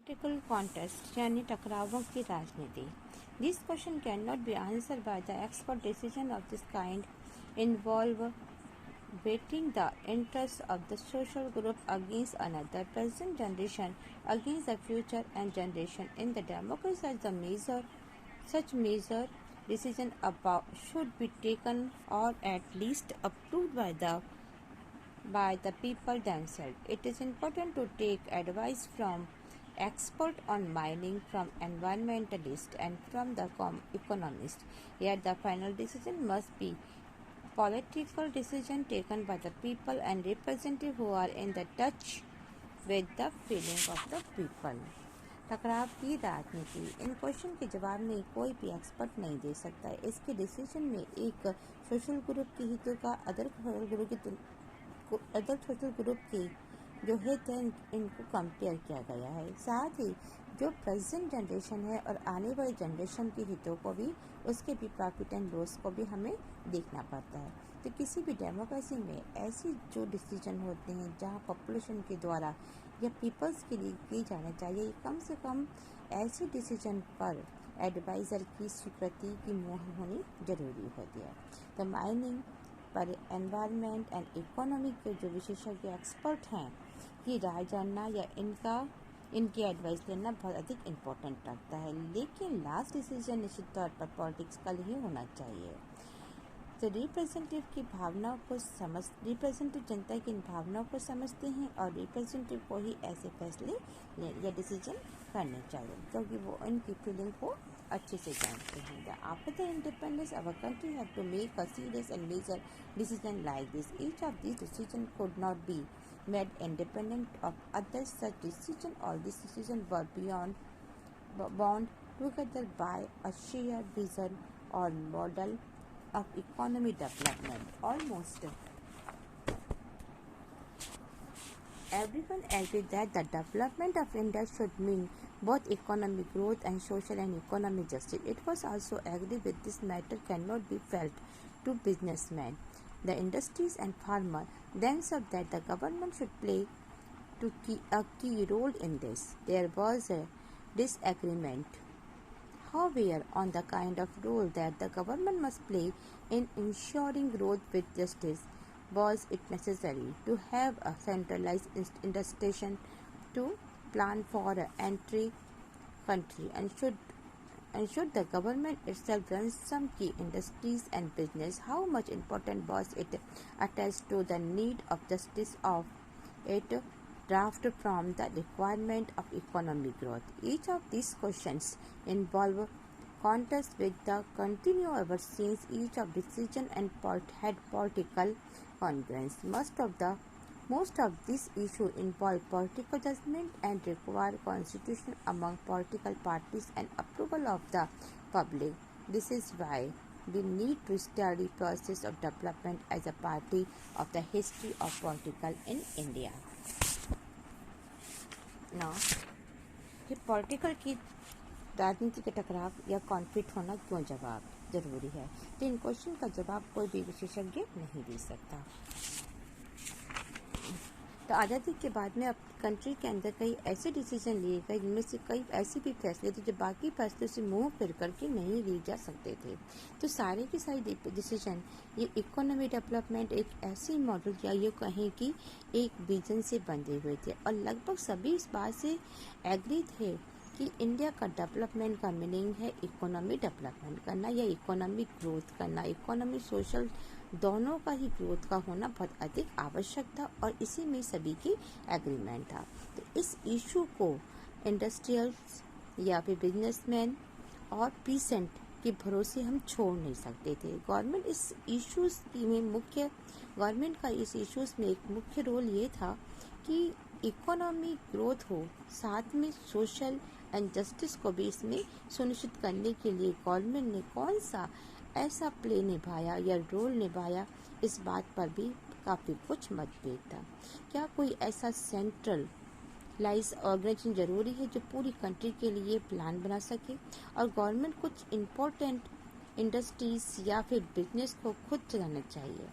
Political contest यानी टकरावों की राजनीति. This question cannot be answered by the expert. Decision of this kind involve weighting the interests of the social group against another, present generation against the future and generation. In the democracy, such measure decision about should be taken or at least approved by the people themselves. It is important to take advice from experts on mining, from environmentalists, and from the economists. Yet the final decision must be political decision taken by the people and representatives who are in the touch with the feeling of the people. टकराव की राजनीति. इन question के जवाब में कोई भी expert नहीं दे सकता है. इसके डिसीजन में एक सोशल ग्रुप के हितों का अदर सोशल ग्रुप के जो हित हैं इनको कंपेयर किया गया है. साथ ही जो प्रेजेंट जनरेशन है और आने वाली जनरेशन के हितों को भी, उसके भी प्रॉफिट एंड लॉस को भी हमें देखना पड़ता है. तो किसी भी डेमोक्रेसी में ऐसी जो डिसीजन होते हैं जहां पॉपुलेशन के द्वारा या पीपल्स के लिए की जाना चाहिए, कम से कम ऐसे डिसीजन पर एडवाइज़र की स्वीकृति की मोहर होनी जरूरी होती है. तो माइनिंग पर एनवायरनमेंट एंड इकोनॉमी के जो विशेषज्ञ एक्सपर्ट हैं की राय जानना या इनकी एडवाइस लेना बहुत अधिक इम्पोर्टेंट लगता है. लेकिन लास्ट डिसीजन निश्चित तौर पर पॉलिटिकल ही होना चाहिए. तो रिप्रेजेंटेटिव जनता की इन भावनाओं को समझते हैं और रिप्रेजेंटेटिव को ही ऐसे फैसले या डिसीजन करने चाहिए क्योंकि वो इनकी फीलिंग को अच्छे से जानते हैं. After the independence, our country had to make a serious and major decision like this. Each of these decisions could not be made independent of others. Such decision, all these decisions were bound together by a shared vision or model of economic development. Almost everyone agreed that the development of India should mean both economic growth and social and economic justice. It was also agreed with this matter cannot be felt to businessmen, the industries and farmers themselves that the government should play a key role in this. There was a disagreement, however, on the kind of role that the government must play in ensuring growth with justice. Was it necessary to have a centralized institution to plan for an entry country, and should the government itself run some key industries and business? How much important was it attached to the need of justice of it draft from the requirement of economic growth? Each of these questions involve contest with the continue ever since each of decision and had political congruence. Most of these issues involve political judgment and require constitution among political parties and approval of the public. This is why we need to study process of development as a party of the history of political in India. Now, कि political की राजनीति के टकराव या conflict होना क्यों जरूरी है. तो इन क्वेश्चन का जवाब कोई भी विशेषज्ञ नहीं दे सकता. तो आज़ादी के बाद में अब कंट्री के अंदर कई ऐसे डिसीजन लिए गए जिनमें से कई ऐसे भी फैसले थे जो बाकी फैसलों से मुंह फिर करके नहीं लिए जा सकते थे. तो सारे के सारे डिसीजन ये इकोनॉमी डेवलपमेंट एक ऐसे मॉडल या ये कहें कि एक विजन से बंधे हुए थे और लगभग सभी इस बात से एग्री थे कि इंडिया का डेवलपमेंट का मीनिंग है इकोनॉमी डेवलपमेंट करना या इकोनॉमिक ग्रोथ करना. इकोनॉमी सोशल दोनों का ही ग्रोथ का होना बहुत अधिक आवश्यक था और इसी में सभी की एग्रीमेंट था. तो इस इशू को इंडस्ट्रियल्स या फिर बिजनेसमैन और पीसेंट के भरोसे हम छोड़ नहीं सकते थे. गवर्नमेंट का इस इश्यूज में एक मुख्य रोल ये था कि इकोनॉमिक ग्रोथ हो, साथ में सोशल एंड जस्टिस को भी इसमें सुनिश्चित करने के लिए गवर्नमेंट ने कौन सा ऐसा प्ले निभाया या रोल निभाया, इस बात पर भी काफ़ी कुछ मतभेद था. क्या कोई ऐसा सेंट्रलाइज ऑर्गेनाइजेशन जरूरी है जो पूरी कंट्री के लिए प्लान बना सके और गवर्नमेंट कुछ इम्पोर्टेंट इंडस्ट्रीज या फिर बिजनेस को खुद चलाना चाहिए?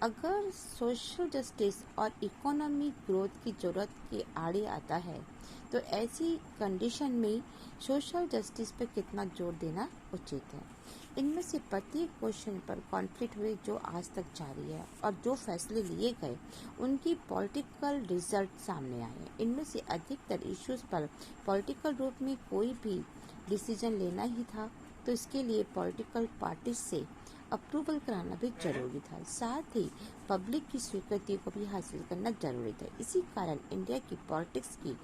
अगर सोशल जस्टिस और इकोनॉमिक ग्रोथ की जरूरत के आड़े आता है तो ऐसी कंडीशन में सोशल जस्टिस पर कितना जोर देना उचित है। इनमें से प्रत्येक क्वेश्चन पर कॉन्फ्लिक्ट हुए जो आज तक जारी है और जो फैसले लिए गए उनकी पॉलिटिकल रिजल्ट सामने आए। इनमें से अधिकतर इश्यूज पर पॉलिटिकल रूप में कोई भी डिसीजन लेना ही था तो इसके लिए पॉलिटिकल पार्टी से अप्रूवल कराना भी जरूरी था, साथ ही पब्लिक की स्वीकृति को भी हासिल करना जरूरी था। इसी कारण इंडिया की पॉलिटिक्स की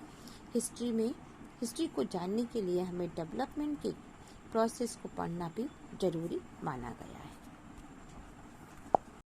हिस्ट्री को जानने के लिए हमें डेवलपमेंट के प्रोसेस को पढ़ना भी जरूरी माना गया।